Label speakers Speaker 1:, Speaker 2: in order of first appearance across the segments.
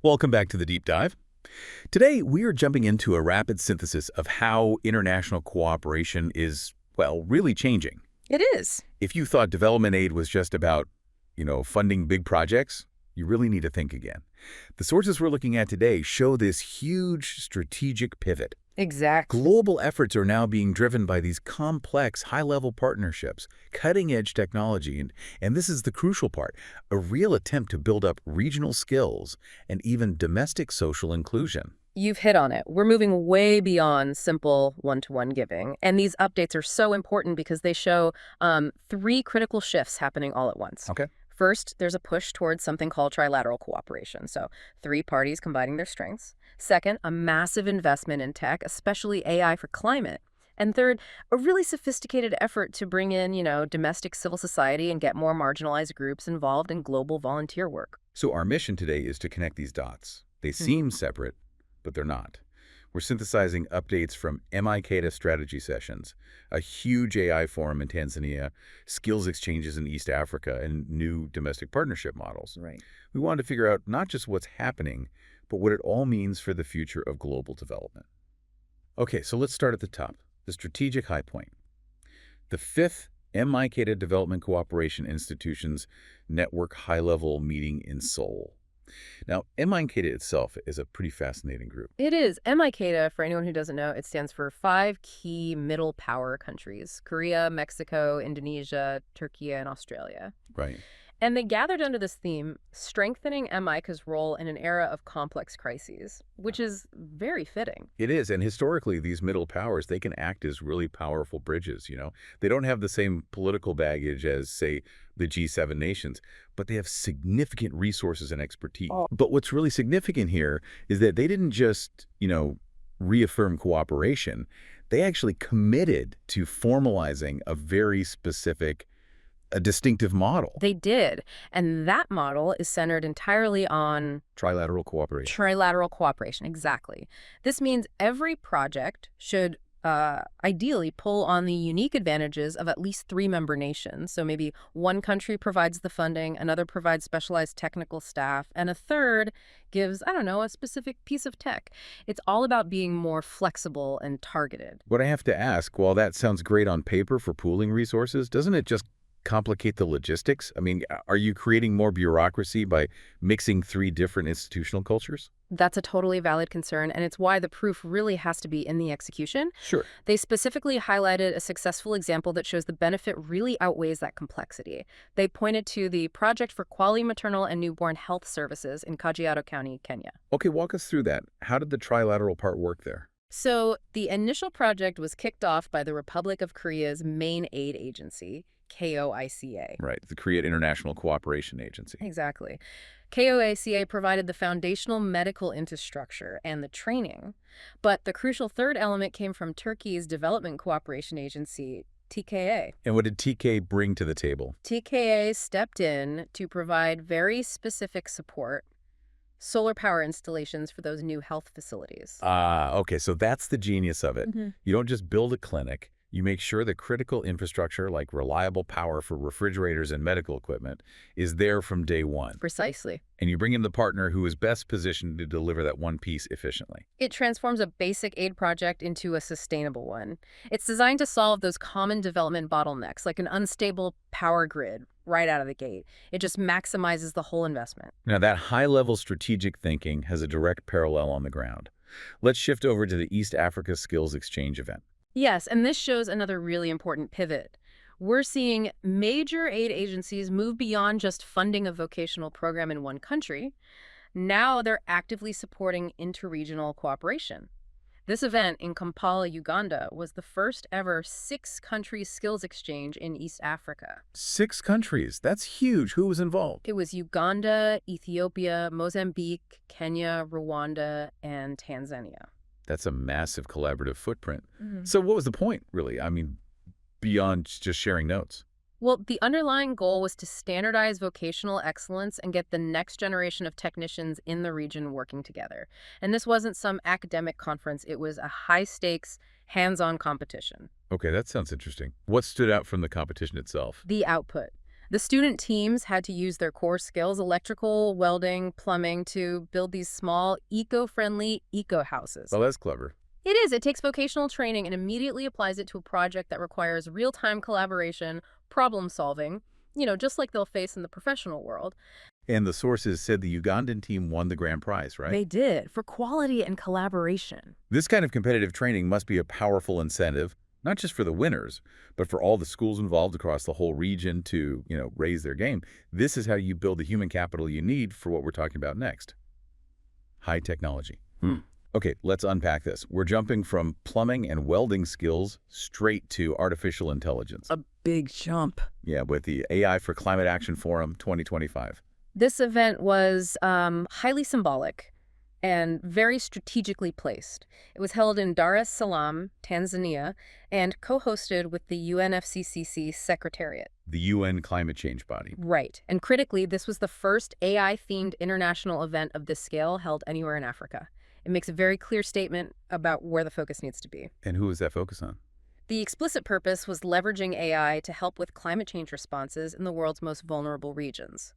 Speaker 1: Welcome back to the Deep Dive. Today, we are jumping into a rapid synthesis of how international cooperation is, well, really changing.
Speaker 2: It is.
Speaker 1: If you thought development aid was just about, funding big projects, you really need to think again. The sources we're looking at today show this huge strategic pivot.
Speaker 2: Exactly.
Speaker 1: Global efforts are now being driven by these complex, high-level partnerships, cutting-edge technology, and this is the crucial part, a real attempt to build up regional skills and even domestic social inclusion.
Speaker 2: You've hit on it. We're moving way beyond simple one-to-one giving, and these updates are so important because they show three critical shifts happening all at once.
Speaker 1: Okay.
Speaker 2: First, there's a push towards something called trilateral cooperation, so three parties combining their strengths. Second, a massive investment in tech, especially AI for climate. And third, a really sophisticated effort to bring in, domestic civil society and get more marginalized groups involved in global volunteer work.
Speaker 1: So our mission today is to connect these dots. They seem separate, but they're not. We're synthesizing updates from MIKTA strategy sessions, a huge AI forum in Tanzania, skills exchanges in East Africa, and new domestic partnership models.
Speaker 2: Right.
Speaker 1: We wanted to figure out not just what's happening, but what it all means for the future of global development. Okay, so let's start at the top, the strategic high point. The fifth MIKTA Development Cooperation Institutions Network High-Level Meeting in Seoul. Now, MIKTA itself is a pretty fascinating group.
Speaker 2: It is. MIKTA, for anyone who doesn't know, it stands for 5 key middle power countries: Korea, Mexico, Indonesia, Turkey, and Australia.
Speaker 1: Right.
Speaker 2: And they gathered under this theme, strengthening MIKTA's role in an era of complex crises, which is very fitting.
Speaker 1: It is, and historically, these middle powers, they can act as really powerful bridges, They don't have the same political baggage as, say, the G7 nations, but they have significant resources and expertise. But what's really significant here is that they didn't just, reaffirm cooperation. They actually committed to formalizing a very specific a distinctive model.
Speaker 2: They did. And that model is centered entirely on
Speaker 1: Trilateral cooperation.
Speaker 2: Trilateral cooperation, exactly. This means every project should ideally pull on the unique advantages of at least 3 member nations. So maybe one country provides the funding, another provides specialized technical staff, and a third gives, a specific piece of tech. It's all about being more flexible and targeted.
Speaker 1: What I have to ask, while that sounds great on paper for pooling resources, doesn't it just complicate the logistics? I mean, are you creating more bureaucracy by mixing 3 different institutional cultures?
Speaker 2: That's a totally valid concern, and it's why the proof really has to be in the execution.
Speaker 1: Sure.
Speaker 2: They specifically highlighted a successful example that shows the benefit really outweighs that complexity. They pointed to the Project for Quality Maternal and Newborn Health Services in Kajiado County, Kenya.
Speaker 1: Okay, walk us through that. How did the trilateral part work there?
Speaker 2: So the initial project was kicked off by the Republic of Korea's main aid agency, KOICA.
Speaker 1: Right, the Korea International Cooperation Agency.
Speaker 2: Exactly. KOICA provided the foundational medical infrastructure and the training, but the crucial third element came from Turkey's Development Cooperation Agency, TKA.
Speaker 1: And what did TK bring to the table?
Speaker 2: TKA stepped in to provide very specific support, solar power installations for those new health facilities.
Speaker 1: Okay, so that's the genius of it.
Speaker 2: Mm-hmm.
Speaker 1: You don't just build a clinic. You make sure the critical infrastructure, like reliable power for refrigerators and medical equipment, is there from day one.
Speaker 2: Precisely.
Speaker 1: And you bring in the partner who is best positioned to deliver that one piece efficiently.
Speaker 2: It transforms a basic aid project into a sustainable one. It's designed to solve those common development bottlenecks, like an unstable power grid right out of the gate. It just maximizes the whole investment.
Speaker 1: Now, that high-level strategic thinking has a direct parallel on the ground. Let's shift over to the East Africa Skills Exchange event.
Speaker 2: Yes, and this shows another really important pivot. We're seeing major aid agencies move beyond just funding a vocational program in one country. Now they're actively supporting interregional cooperation. This event in Kampala, Uganda, was the first ever 6-country skills exchange in East Africa.
Speaker 1: 6 countries. That's huge. Who was involved?
Speaker 2: It was Uganda, Ethiopia, Mozambique, Kenya, Rwanda, and Tanzania.
Speaker 1: That's a massive collaborative footprint.
Speaker 2: Mm-hmm.
Speaker 1: So what was the point, really? I mean, beyond just sharing notes?
Speaker 2: Well, the underlying goal was to standardize vocational excellence and get the next generation of technicians in the region working together. And this wasn't some academic conference. It was a high-stakes, hands-on competition.
Speaker 1: Okay, that sounds interesting. What stood out from the competition itself?
Speaker 2: The output. The student teams had to use their core skills, electrical, welding, plumbing, to build these small, eco-friendly eco-houses.
Speaker 1: Well, that's clever.
Speaker 2: It is. It takes vocational training and immediately applies it to a project that requires real-time collaboration, problem solving, just like they'll face in the professional world.
Speaker 1: And the sources said the Ugandan team won the grand prize, right?
Speaker 2: They did, for quality and collaboration.
Speaker 1: This kind of competitive training must be a powerful incentive, not just for the winners, but for all the schools involved across the whole region to, raise their game. This is how you build the human capital you need for what we're talking about next. High technology. Okay, let's unpack this. We're jumping from plumbing and welding skills straight to artificial intelligence.
Speaker 2: A big jump.
Speaker 1: Yeah, with the AI for Climate Action Forum 2025.
Speaker 2: This event was highly symbolic and very strategically placed. It was held in Dar es Salaam, Tanzania, and co-hosted with the UNFCCC Secretariat.
Speaker 1: The UN climate change body.
Speaker 2: Right. And critically, this was the first AI-themed international event of this scale held anywhere in Africa. It makes a very clear statement about where the focus needs to be.
Speaker 1: And who is that focus on?
Speaker 2: The explicit purpose was leveraging AI to help with climate change responses in the world's most vulnerable regions.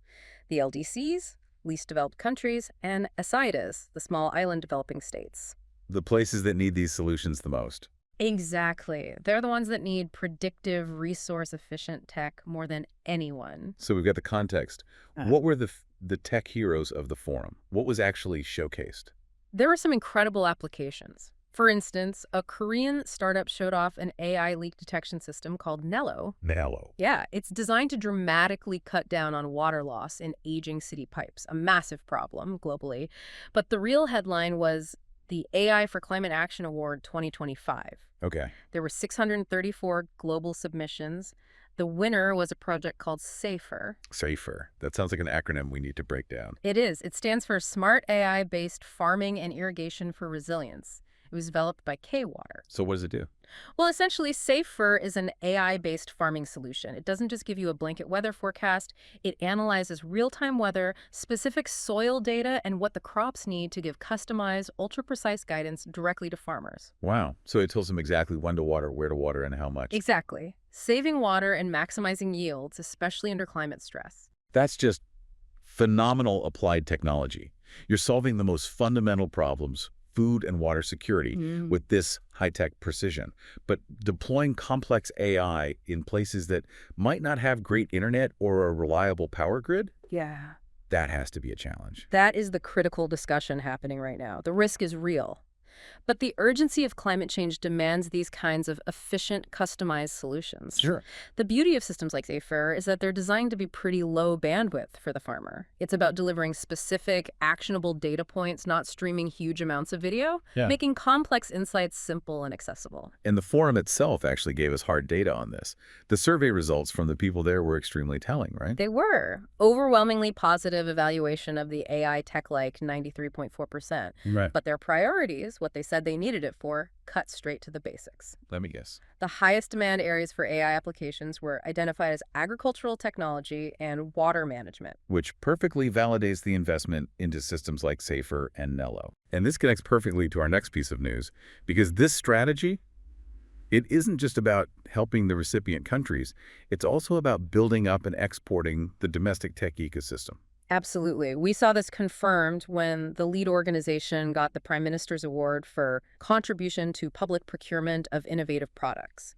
Speaker 2: The LDCs, least developed countries, and ASIDAs, the small island developing states.
Speaker 1: The places that need these solutions the most.
Speaker 2: Exactly. They're the ones that need predictive, resource-efficient tech more than anyone.
Speaker 1: So we've got the context. What were the tech heroes of the forum? What was actually showcased?
Speaker 2: There were some incredible applications. For instance, a Korean startup showed off an AI leak detection system called Nello.
Speaker 1: Nello.
Speaker 2: Yeah, it's designed to dramatically cut down on water loss in aging city pipes, a massive problem globally. But the real headline was the AI for Climate Action Award 2025.
Speaker 1: Okay.
Speaker 2: There were 634 global submissions. The winner was a project called SAFER.
Speaker 1: SAFER. That sounds like an acronym we need to break down.
Speaker 2: It is. It stands for Smart AI-Based Farming and Irrigation for Resilience. It was developed by K-Water.
Speaker 1: So what does it do?
Speaker 2: Well, essentially, SAFER is an AI-based farming solution. It doesn't just give you a blanket weather forecast. It analyzes real-time weather, specific soil data, and what the crops need to give customized, ultra-precise guidance directly to farmers.
Speaker 1: Wow. So it tells them exactly when to water, where to water, and how much.
Speaker 2: Exactly. Saving water and maximizing yields, especially under climate stress.
Speaker 1: That's just phenomenal applied technology. You're solving the most fundamental problems, food and water security, with this high-tech precision. But deploying complex AI in places that might not have great internet or a reliable power grid?
Speaker 2: Yeah.
Speaker 1: That has to be a challenge.
Speaker 2: That is the critical discussion happening right now. The risk is real. But the urgency of climate change demands these kinds of efficient, customized solutions.
Speaker 1: Sure.
Speaker 2: The beauty of systems like SAFER is that they're designed to be pretty low bandwidth for the farmer. It's about delivering specific, actionable data points, not streaming huge amounts of video, making complex insights simple and accessible.
Speaker 1: And the forum itself actually gave us hard data on this. The survey results from the people there were extremely telling, right?
Speaker 2: They were. Overwhelmingly positive evaluation of the AI tech-like 93.4%.
Speaker 1: Right.
Speaker 2: But their priorities, what they said they needed it for, cut straight to the basics.
Speaker 1: Let me guess.
Speaker 2: The highest demand areas for AI applications were identified as agricultural technology and water management.
Speaker 1: Which perfectly validates the investment into systems like SAFER and Nello. And this connects perfectly to our next piece of news, because this strategy, it isn't just about helping the recipient countries, it's also about building up and exporting the domestic tech ecosystem.
Speaker 2: Absolutely. We saw this confirmed when the lead organization got the Prime Minister's Award for contribution to public procurement of innovative products.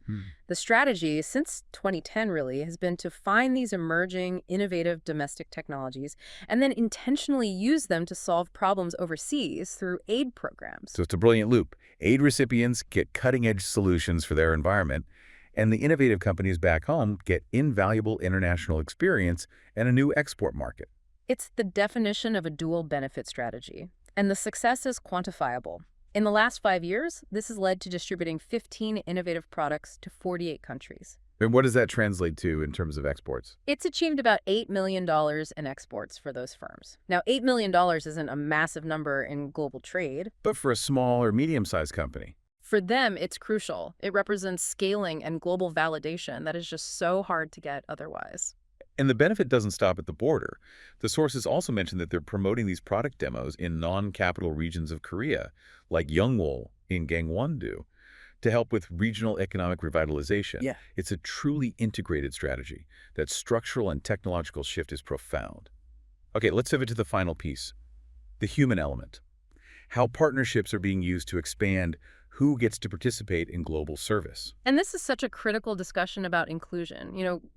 Speaker 2: The strategy, since 2010 really, has been to find these emerging, innovative domestic technologies and then intentionally use them to solve problems overseas through aid programs.
Speaker 1: So it's a brilliant loop. Aid recipients get cutting-edge solutions for their environment, and the innovative companies back home get invaluable international experience and a new export market.
Speaker 2: It's the definition of a dual benefit strategy, and the success is quantifiable. In the last 5 years, this has led to distributing 15 innovative products to 48 countries.
Speaker 1: And what does that translate to in terms of exports?
Speaker 2: It's achieved about $8 million in exports for those firms. Now, $8 million isn't a massive number in global trade.
Speaker 1: But for a small or medium-sized company?
Speaker 2: For them, it's crucial. It represents scaling and global validation that is just so hard to get otherwise.
Speaker 1: And the benefit doesn't stop at the border. The sources also mentioned that they're promoting these product demos in non-capital regions of Korea, like Yeongwol in Gangwon-do. to help with regional economic revitalization.
Speaker 3: Yeah.
Speaker 1: It's a truly integrated strategy. That structural and technological shift is profound. Okay, let's pivot to the final piece, the human element. How partnerships are being used to expand who gets to participate in global service.
Speaker 2: And this is such a critical discussion about inclusion.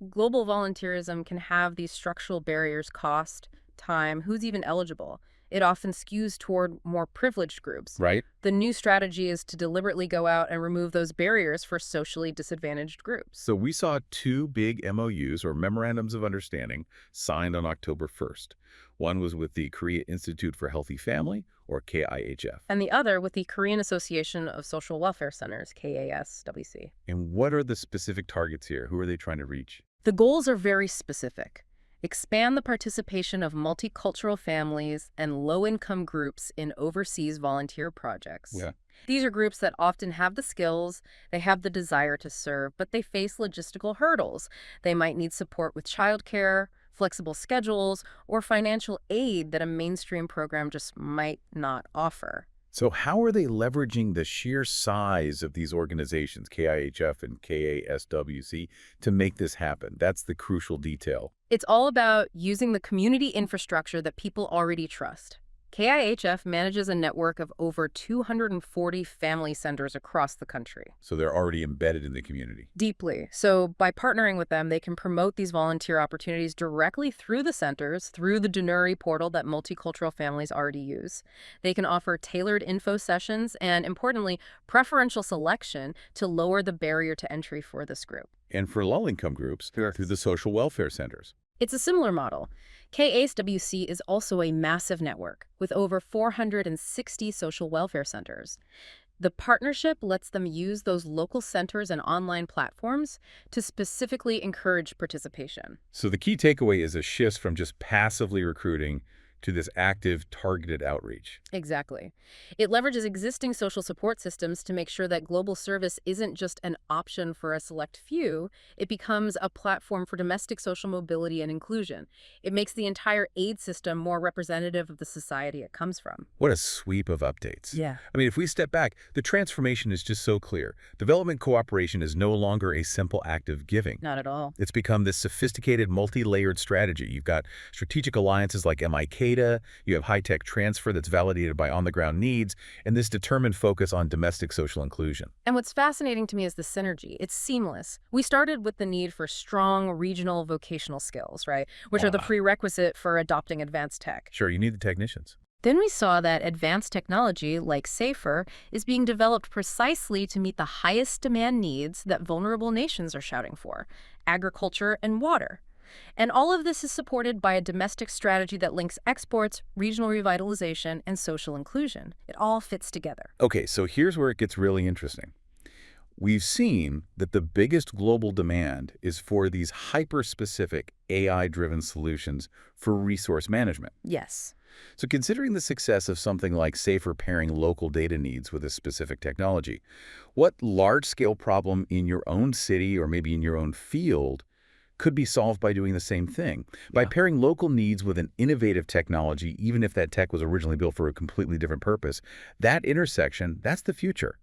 Speaker 2: Global volunteerism can have these structural barriers: cost, time, who's even eligible. It often skews toward more privileged groups.
Speaker 1: Right?
Speaker 2: The new strategy is to deliberately go out and remove those barriers for socially disadvantaged groups.
Speaker 1: So we saw 2 big MOUs, or Memorandums of Understanding, signed on October 1st. One was with the Korea Institute for Healthy Family, or KIHF.
Speaker 2: And the other with the Korean Association of Social Welfare Centers, KASWC.
Speaker 1: And what are the specific targets here? Who are they trying to reach?
Speaker 2: The goals are very specific. Expand the participation of multicultural families and low-income groups in overseas volunteer projects.
Speaker 1: Yeah.
Speaker 2: These are groups that often have the skills, they have the desire to serve, but they face logistical hurdles. They might need support with childcare, flexible schedules, or financial aid that a mainstream program just might not offer.
Speaker 1: So how are they leveraging the sheer size of these organizations, KIHF and KASWC, to make this happen? That's the crucial detail.
Speaker 2: It's all about using the community infrastructure that people already trust. KIHF manages a network of over 240 family centers across the country.
Speaker 1: So they're already embedded in the community.
Speaker 2: Deeply. So by partnering with them, they can promote these volunteer opportunities directly through the centers, through the Donuri portal that multicultural families already use. They can offer tailored info sessions and, importantly, preferential selection to lower the barrier to entry for this group.
Speaker 1: And for low-income groups, through the social welfare centers.
Speaker 2: It's a similar model. KASWC is also a massive network with over 460 social welfare centers. The partnership lets them use those local centers and online platforms to specifically encourage participation.
Speaker 1: So the key takeaway is a shift from just passively recruiting to this active, targeted outreach.
Speaker 2: Exactly. It leverages existing social support systems to make sure that global service isn't just an option for a select few. It becomes a platform for domestic social mobility and inclusion. It makes the entire aid system more representative of the society it comes from.
Speaker 1: What a sweep of updates.
Speaker 3: Yeah.
Speaker 1: I mean, if we step back, the transformation is just so clear. Development cooperation is no longer a simple act of giving.
Speaker 2: Not at all.
Speaker 1: It's become this sophisticated, multi-layered strategy. You've got strategic alliances like MIKTA, you have high-tech transfer that's validated by on-the-ground needs, and this determined focus on domestic social inclusion.
Speaker 2: And what's fascinating to me is the synergy. It's seamless. We started with the need for strong regional vocational skills, right? Which are the prerequisite for adopting advanced tech.
Speaker 1: Sure, you need the technicians.
Speaker 2: Then we saw that advanced technology, like SAFER, is being developed precisely to meet the highest demand needs that vulnerable nations are shouting for: agriculture and water. And all of this is supported by a domestic strategy that links exports, regional revitalization, and social inclusion. It all fits together.
Speaker 1: Okay, so here's where it gets really interesting. We've seen that the biggest global demand is for these hyper-specific AI-driven solutions for resource management.
Speaker 2: Yes.
Speaker 1: So considering the success of something like SAFER pairing local data needs with a specific technology, what large-scale problem in your own city or maybe in your own field could be solved by doing the same thing, by pairing local needs with an innovative technology, even if that tech was originally built for a completely different purpose? That intersection, that's the future.